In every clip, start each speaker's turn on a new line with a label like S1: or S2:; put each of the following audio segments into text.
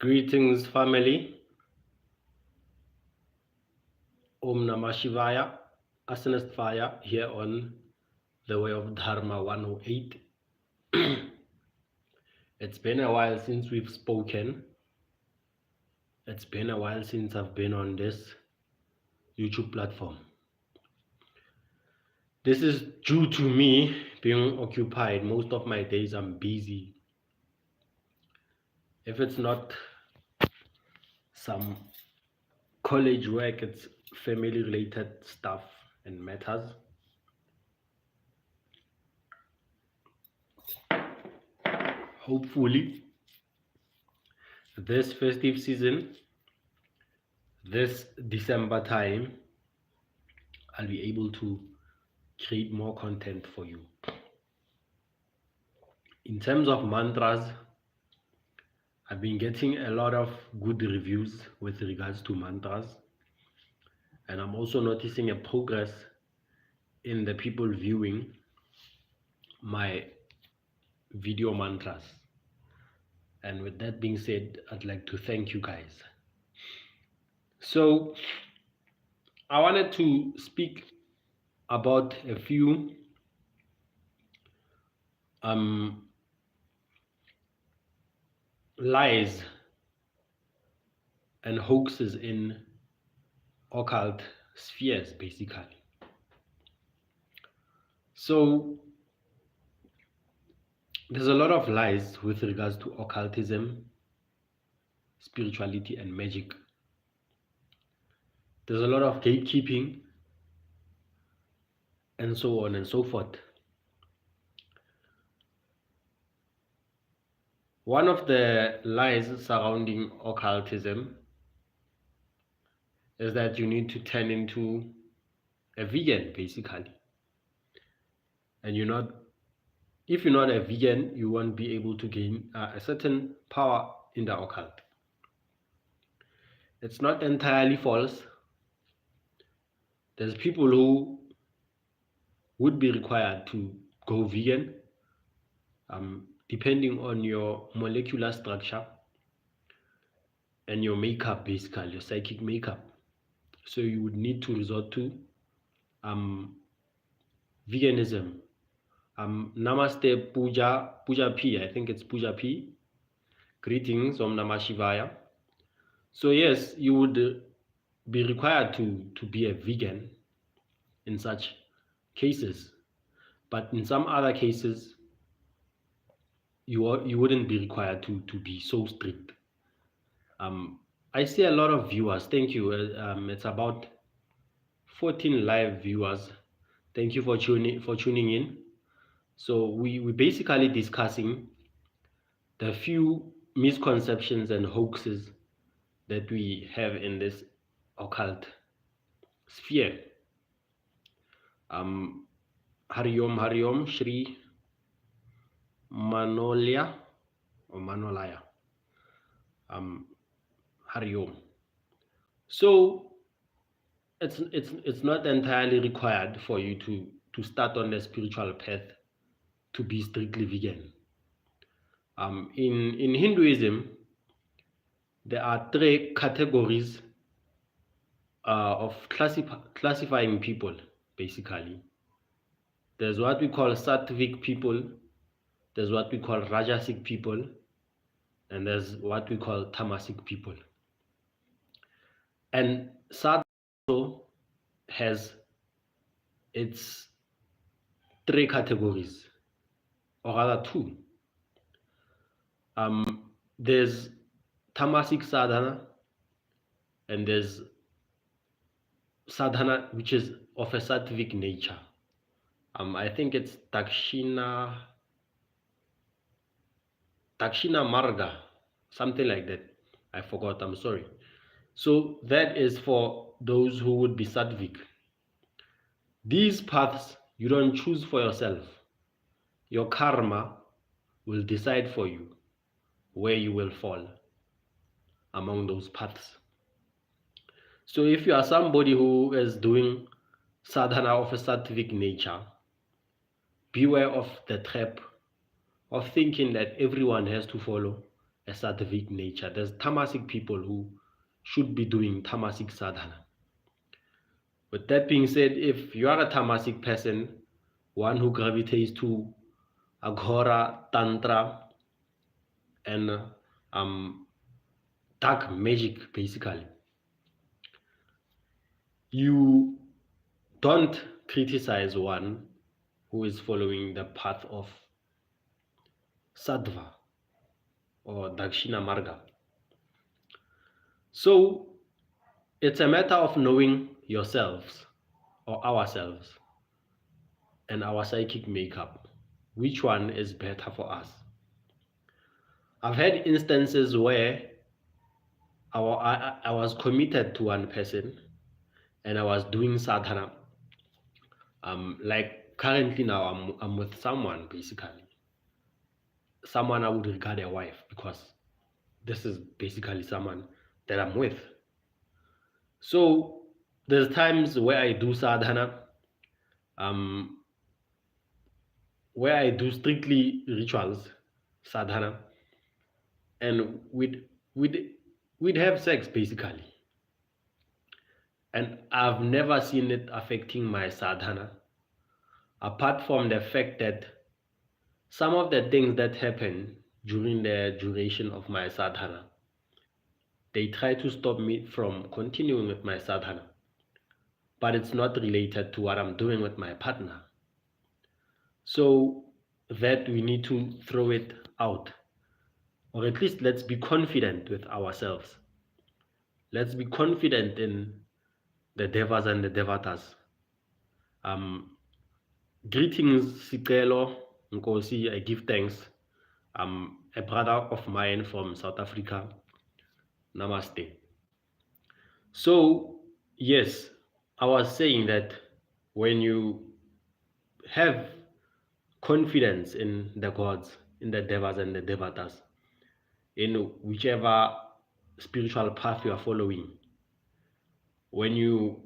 S1: Greetings, family. Om Namah Shivaya. Asanast Fire here on the Way of Dharma 108. It's been a while since we've spoken. It's been a while since I've been on this YouTube platform. This is due to me being occupied. Most of my days I'm busy. If it's not some college work, it's family related stuff and matters. Hopefully, this festive season, this December time, I'll be able to create more content for you. In terms of mantras, I've been getting a lot of good reviews with regards to mantras, and I'm also noticing a progress in the people viewing my video mantras. And with that being said, I'd like to thank you guys. So I wanted to speak about a few lies and hoaxes in occult spheres, basically. So there's a lot of lies with regards to occultism, spirituality, and magic. There's a lot of gatekeeping and so on and so forth. One of the lies surrounding occultism is that you need to turn into a vegan, basically. And if you're not a vegan, you won't be able to gain a certain power in the occult. It's not entirely false. There's people who would be required to go vegan, depending on your molecular structure and your makeup, basically, your psychic makeup. So you would need to resort to veganism. Namaste Puja P. I think it's Puja P. Greetings, Om Namah Shivaya. So yes, you would be required to be a vegan in such cases, but in some other cases, you wouldn't be required to be so strict. I see a lot of viewers. Thank you. It's about 14 live viewers. Thank you for tuning in. So we're basically discussing the few misconceptions and hoaxes that we have in this occult sphere. Hariom Shri Manolya or Manolaya. Hariom. So it's not entirely required for you to start on the spiritual path to be strictly vegan. In Hinduism, there are 3 categories of classifying people, basically. There's what we call sattvic people, there's what we call rajasic people, and there's what we call tamasic people. And sattva also has its 3 categories, or rather 2. There's tamasic sadhana, and there's sadhana which is of a sattvic nature. I think it's Dakshina Marga, something like that. I forgot, I'm sorry. So that is for those who would be sattvic. These paths you don't choose for yourself. Your karma will decide for you where you will fall among those paths. So if you are somebody who is doing sadhana of a sattvic nature, beware of the trap of thinking that everyone has to follow a sattvic nature. There's tamasic people who should be doing tamasic sadhana. With that being said, if you are a tamasic person, one who gravitates to aghora, tantra, and um, dark magic, basically, you don't criticize one who is following the path of sattva or dakshina marga. So it's a matter of knowing yourselves or ourselves and our psychic makeup. Which one is better for us? I've had instances where I was committed to one person and I was doing sadhana. Like currently now, I'm with someone, basically, someone I would regard a wife, because this is basically someone that I'm with. So there's times where I do sadhana, um, where I do strictly rituals, sadhana, and we'd have sex, basically. And I've never seen it affecting my sadhana, apart from the fact that some of the things that happen during the duration of my sadhana, they try to stop me from continuing with my sadhana, but it's not related to what I'm doing with my partner. So that we need to throw it out, or at least let's be confident with ourselves. Let's be confident in the devas and the devatas. Um, Greetings, Sikelo, Nkosi. I give thanks. A brother of mine from South Africa. Namaste. So, yes, I was saying that when you have confidence in the gods, in the devas and the devatas, in whichever spiritual path you are following, when you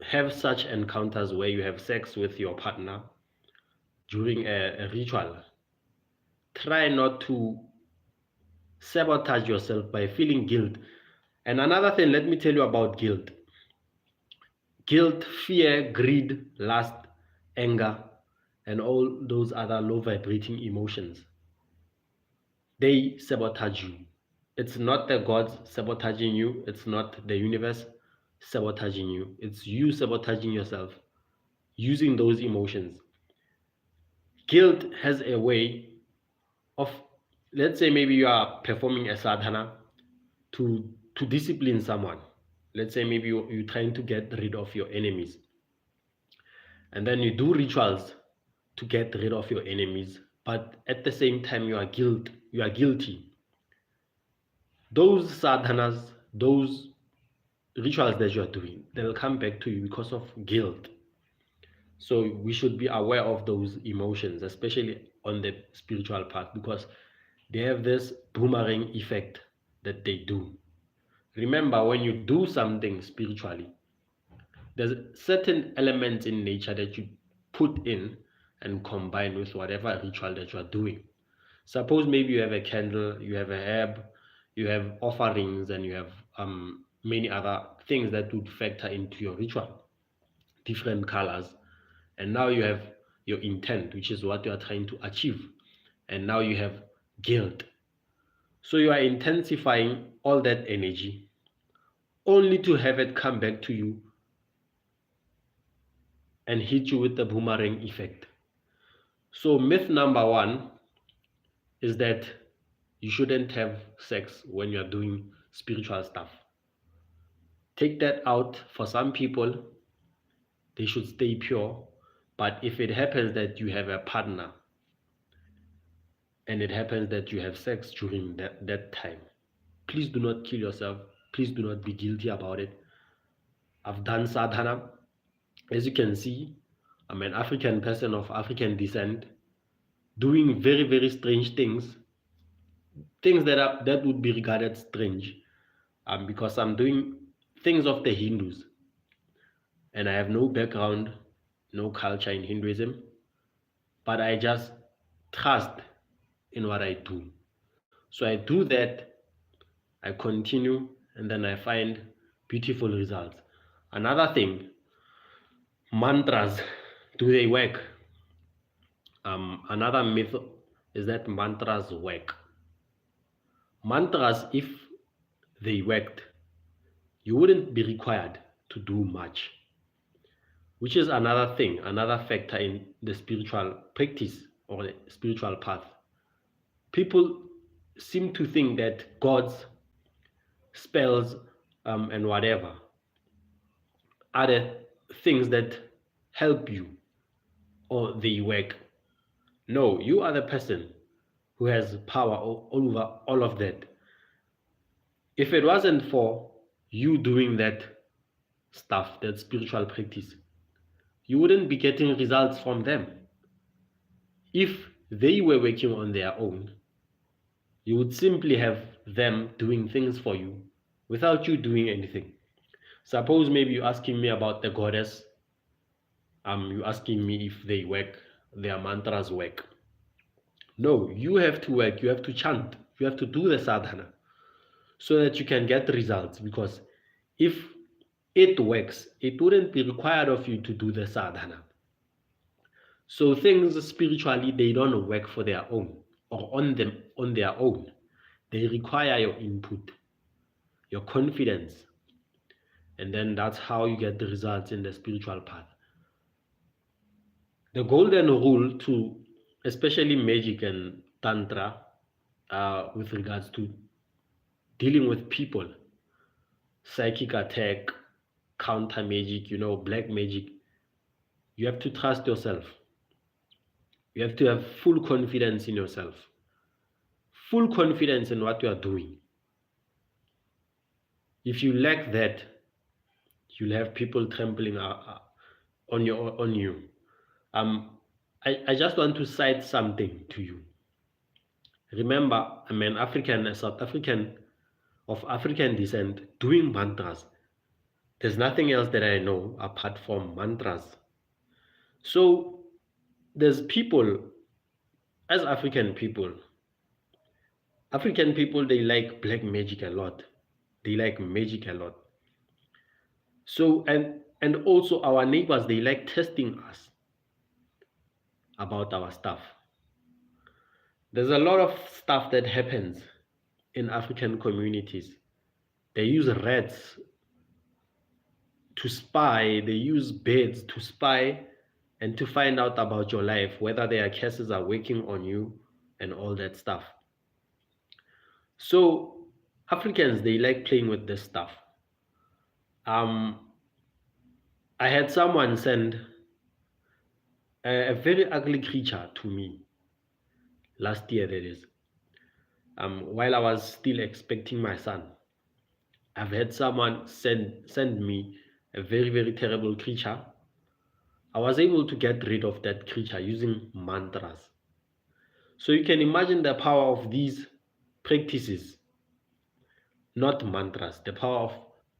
S1: have such encounters where you have sex with your partner during a ritual, try not to sabotage yourself by feeling guilt. And another thing, let me tell you about guilt. Guilt, fear, greed, lust, anger, and all those other low vibrating emotions, they sabotage you. It's not the gods sabotaging you, it's not the universe sabotaging you, it's you sabotaging yourself using those emotions. Guilt has a way of, let's say maybe you are performing a sadhana to discipline someone. Let's say maybe you're trying to get rid of your enemies, and then you do rituals to get rid of your enemies, but at the same time you are guilty. Those sadhanas, those rituals that you are doing, they'll come back to you because of guilt. So we should be aware of those emotions, especially on the spiritual path, because they have this boomerang effect that they do. Remember, when you do something spiritually, there's certain elements in nature that you put in and combine with whatever ritual that you are doing. Suppose maybe you have a candle, you have a herb, you have offerings, and you have many other things that would factor into your ritual, different colors. And now you have your intent, which is what you are trying to achieve. And now you have guilt. So you are intensifying all that energy only to have it come back to you and hit you with the boomerang effect. So myth number one is that you shouldn't have sex when you're doing spiritual stuff. Take that out. For some people, they should stay pure. But if it happens that you have a partner and it happens that you have sex during that time, please do not kill yourself. Please do not be guilty about it. I've done sadhana. As you can see, I'm an African person of African descent, doing very, very strange things, things that would be regarded strange, because I'm doing things of the Hindus, and I have no background, no culture in Hinduism, but I just trust in what I do. So I do that, I continue, and then I find beautiful results. Another thing, mantras, do they work? Another myth is that mantras work. Mantras, if they worked, you wouldn't be required to do much, which is another thing, another factor in the spiritual practice or the spiritual path. People seem to think that God's spells and whatever are the things that help you or they work. No, you are the person who has power all over all of that. If it wasn't for you doing that stuff, that spiritual practice, you wouldn't be getting results from them. If they were working on their own, you would simply have them doing things for you without you doing anything. Suppose maybe you're asking me about the goddess, you're asking me if they work, their mantras work. No, you have to work, you have to chant, you have to do the sadhana so that you can get results. Because if it works, it wouldn't be required of you to do the sadhana. So things spiritually, they don't work for their own or on their own. They require your input, your confidence, and then that's how you get the results in the spiritual path. The golden rule to especially magic and tantra with regards to dealing with people, psychic attack, counter magic, black magic, you have to trust yourself. You have to have full confidence in yourself, full confidence in what you are doing. If you lack that, you'll have people trampling on you. I just want to cite something to you. Remember, I'm an African, a South African of African descent doing mantras. There's nothing else that I know apart from mantras. So there's people, as African people, they like black magic a lot. They like magic a lot. So and also our neighbors, they like testing us about our stuff. There's a lot of stuff that happens in African communities. They use rats to spy, they use birds to spy and to find out about your life, whether their curses are working on you and all that stuff. So Africans, they like playing with this stuff. I had someone send a very ugly creature to me last year, that is, while I was still expecting my son. I've had someone send me a very, very terrible creature. I was able to get rid of that creature using mantras. So you can imagine the power of these practices, not mantras, the power of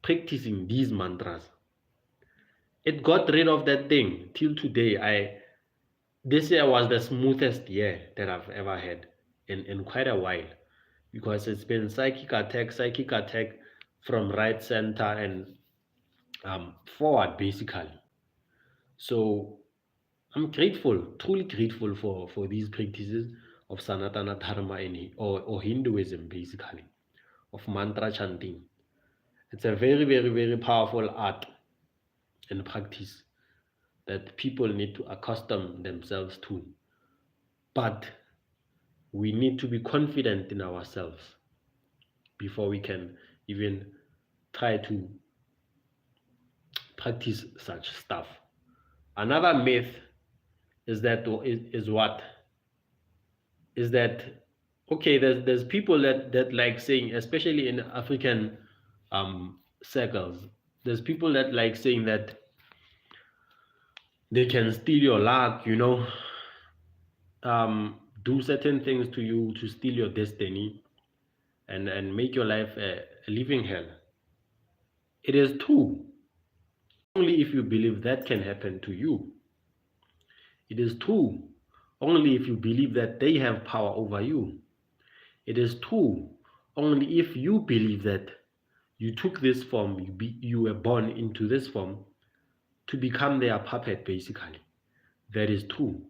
S1: practicing these mantras. It got rid of that thing till today. This year was the smoothest year that I've ever had in quite a while, because it's been psychic attack from right, center, and forward basically. So I'm grateful, truly grateful for these practices of Sanatana Dharma or Hinduism basically, of mantra chanting. It's a very, very, very powerful art and practice that people need to accustom themselves to. But we need to be confident in ourselves before we can even try to practice such stuff. Another myth is that okay, there's people that like saying, especially in African circles, there's people that like saying that they can steal your luck, do certain things to you to steal your destiny and make your life a living hell. It is true, only if you believe that can happen to you. It is true only if you believe that they have power over you. It is true only if you believe that you took this form, you were born into this form to become their puppet, basically. That is true.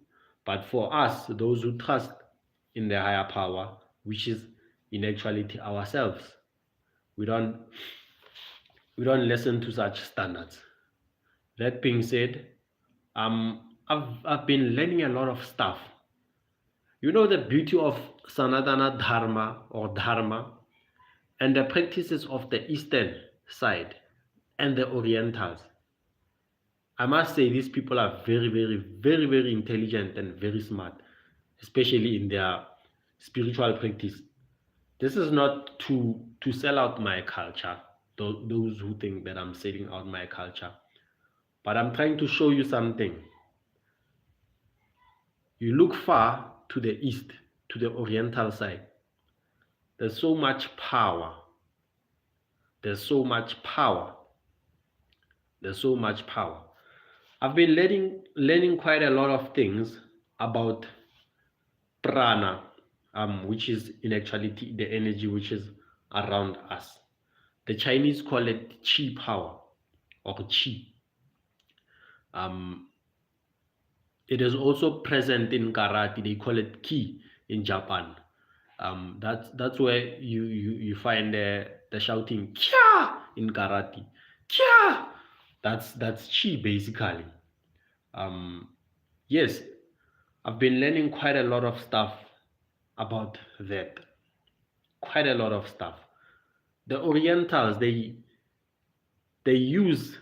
S1: But for us, those who trust in the higher power, which is in actuality ourselves, we don't we don't listen to such standards. That being said, I've been learning a lot of stuff. You know the beauty of Sanatana Dharma or Dharma and the practices of the Eastern side and the Orientals. I must say these people are very, very, very, very intelligent and very smart, especially in their spiritual practice. This is not to sell out my culture, those who think that I'm selling out my culture, but I'm trying to show you something. You look far to the east, to the Oriental side. There's so much power. There's so much power. There's so much power. I've been learning quite a lot of things about prana, which is in actuality the energy which is around us. The Chinese call it qi power or qi. Um, it is also present in karate. They call it ki in Japan. That's where you find the shouting kya in karate. Kya. That's chi basically. Um, yes, I've been learning quite a lot of stuff about that. Quite a lot of stuff. The Orientals they use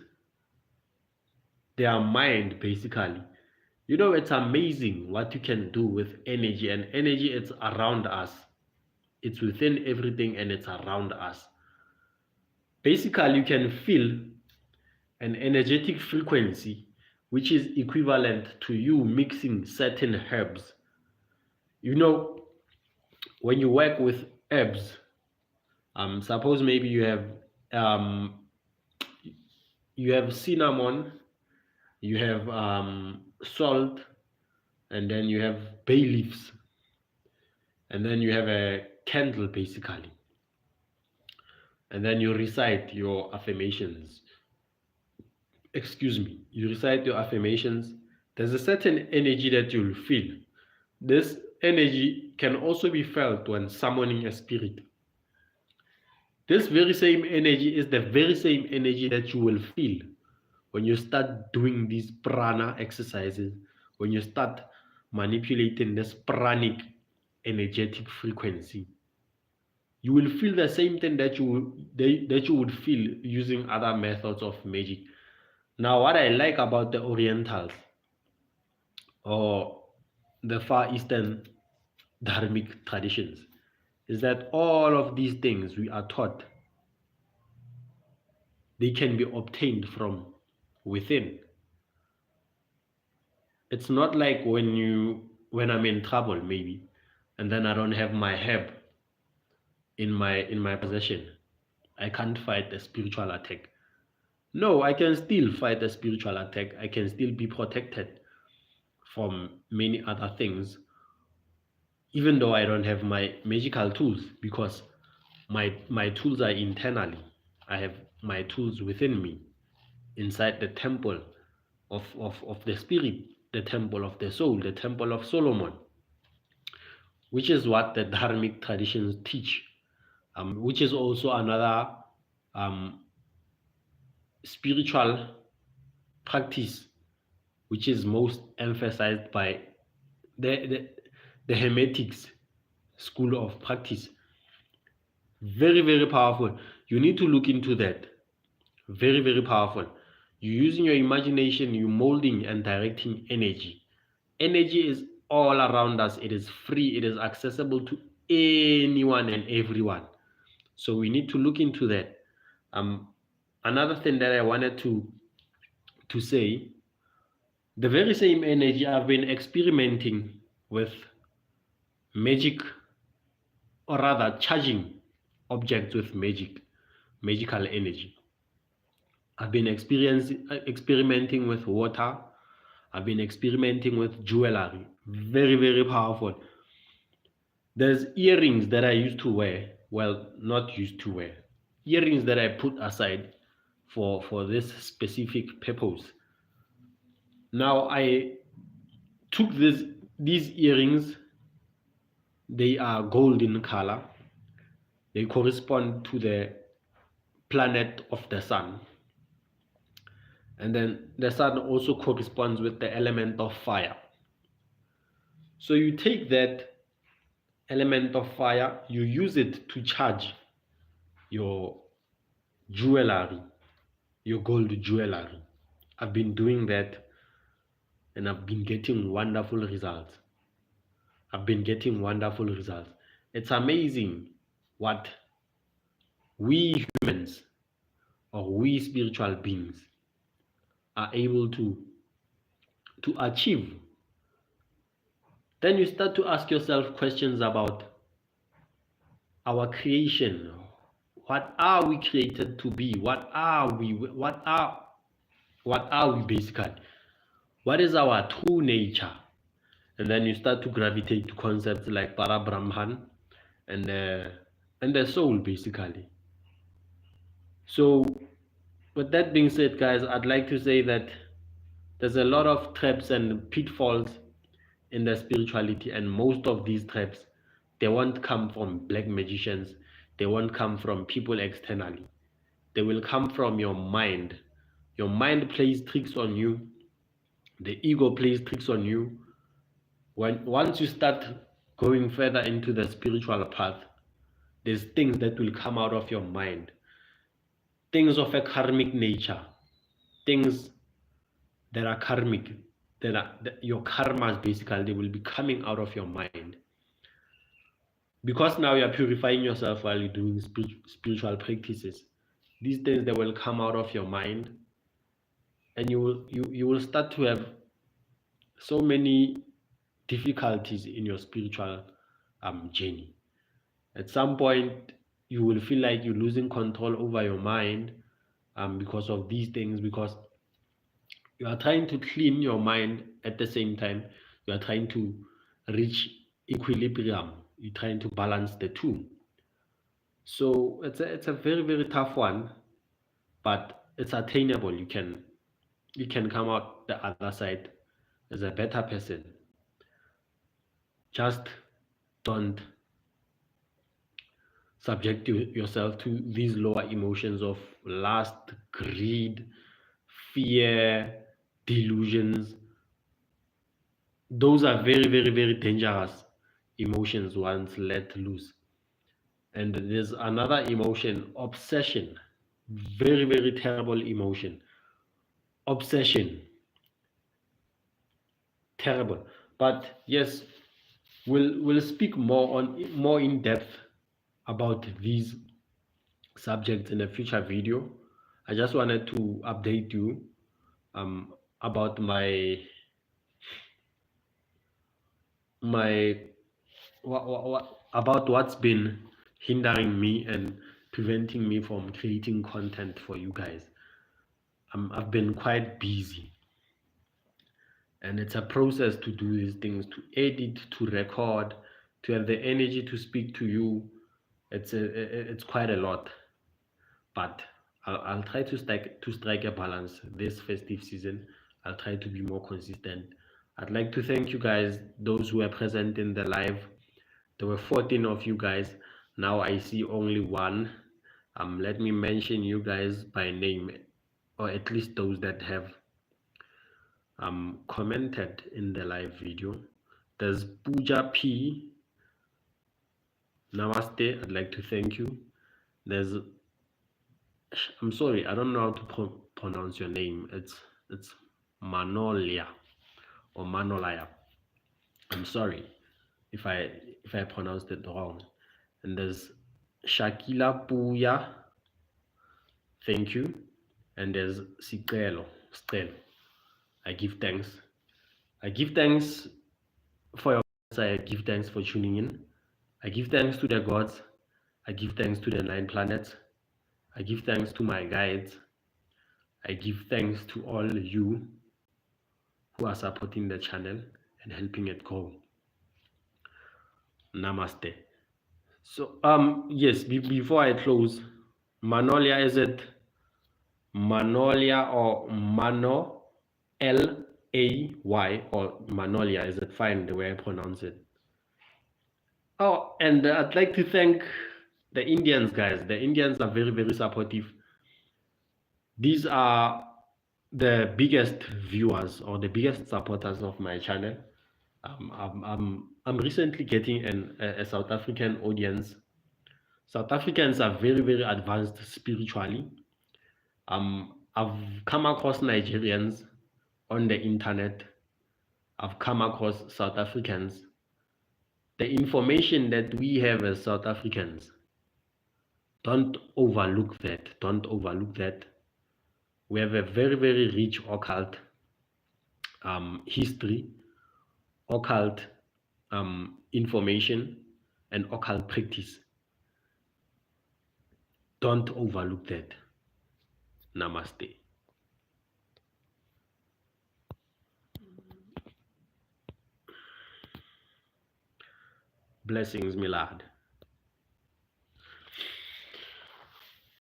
S1: their mind basically. You know, it's amazing what you can do with energy, and energy it's around us. It's within everything and it's around us. Basically, you can feel an energetic frequency which is equivalent to you mixing certain herbs. You know, when you work with herbs, suppose maybe um, you have cinnamon, you have salt, and then you have bay leaves, and then you have a candle basically, and then you recite your affirmations. Excuse me, you recite your affirmations. There's a certain energy that you'll feel. This energy can also be felt when summoning a spirit. This very same energy is the very same energy that you will feel when you start doing these prana exercises, when you start manipulating this pranic energetic frequency. You will feel the same thing that you would feel using other methods of magic. Now, what I like about the Orientals or the Far Eastern dharmic traditions is that all of these things we are taught, they can be obtained from within. It's not like when I'm in trouble maybe and then I don't have my herb in my possession. I can't fight a spiritual attack. No, I can still fight a spiritual attack. I can still be protected from many other things, even though I don't have my magical tools, because my tools are internally. I have my tools within me, inside the temple of the spirit, the temple of the soul, the temple of Solomon, which is what the dharmic traditions teach, which is also another um, spiritual practice which is most emphasized by the, the, the Hermetics school of practice. Very, very powerful. You need to look into that. Very, very powerful. You're using your imagination, you're molding and directing energy. Energy is all around us. It is free. It is accessible to anyone and everyone. So we need to look into that. Another thing that I wanted to say, the very same energy I've been experimenting with magic, or rather charging objects with magical energy. I've been experimenting with water. I've been experimenting with jewelry. Very, very powerful. There's earrings that I used to wear. Well, not used to wear. Earrings that I put aside for this specific purpose. Now I took these earrings. They are gold in color. They correspond to the planet of the sun. And then the sun also corresponds with the element of fire. So you take that element of fire, you use it to charge your jewelry, your gold jewelry. I've been doing that and I've been getting wonderful results. I've been getting wonderful results. It's amazing what we humans or we spiritual beings are able to achieve. Then you start to ask yourself questions about our creation. What are we created to be? What are we? What are we basically? What is our true nature? And then you start to gravitate to concepts like para brahman and the soul basically. So with that being said, guys, I'd like to say that there's a lot of traps and pitfalls in the spirituality, and most of these traps, they won't come from black magicians, they won't come from people externally, they will come from your mind. Your mind plays tricks on you, the ego plays tricks on you. Once you start going further into the spiritual path, there's things that will come out of your mind, things of a karmic nature, things that are karmic, that your karmas basically, they will be coming out of your mind. Because now you're purifying yourself while you're doing spiritual practices. These things that will come out of your mind, and you will start to have so many difficulties in your spiritual journey. At some point, you will feel like you're losing control over your mind because of these things, because you are trying to clean your mind at the same time. You are trying to reach equilibrium. You're trying to balance the two. So it's a very, very tough one, but it's attainable. You can come out the other side as a better person. Just don't subject yourself to these lower emotions of lust, greed, fear, delusions. Those are very, very, very dangerous emotions once let loose. And there's another emotion, obsession. Very, very terrible emotion. Obsession. Terrible. But yes, we'll speak more in depth about these subjects in a future video. I just wanted to update you about my about what's been hindering me and preventing me from creating content for you guys. I've been quite busy, and it's a process to do these things, to edit, to record, to have the energy to speak to you. It's quite a lot, but I'll try to strike a balance this festive season. I'll try to be more consistent. I'd like to thank you guys, those who were present in the live. There were 14 of you guys. Now I see only one. Let me mention you guys by name, or at least those that have commented in the live video. There's Pooja P. Namaste. I'd like to thank you. I'm sorry, I don't know how to pronounce your name. It's Manolia or Manolaya. I'm sorry if I pronounced it wrong. And there's Shakila Puya. Thank you. And there's Strelo. I give thanks. I give thanks for your I give thanks for tuning in. I give thanks to the gods. I give thanks to the 9 planets. I give thanks to my guides. I give thanks to all you who are supporting the channel and helping it grow. Namaste. So, yes, before I close, Manolia, is it Manolia or Mano, Lay, or Manolia? Is it fine the way I pronounce it? Oh, and I'd like to thank the Indians, guys. The Indians are very, very supportive. These are the biggest viewers or the biggest supporters of my channel. I'm recently getting a South African audience. South Africans are very, very advanced spiritually. I've come across Nigerians on the internet. I've come across South Africans. The information that we have as South Africans, don't overlook that. Don't overlook that. We have a very, very rich occult history, occult information, and occult practice. Don't overlook that. Namaste. Blessings, Milad.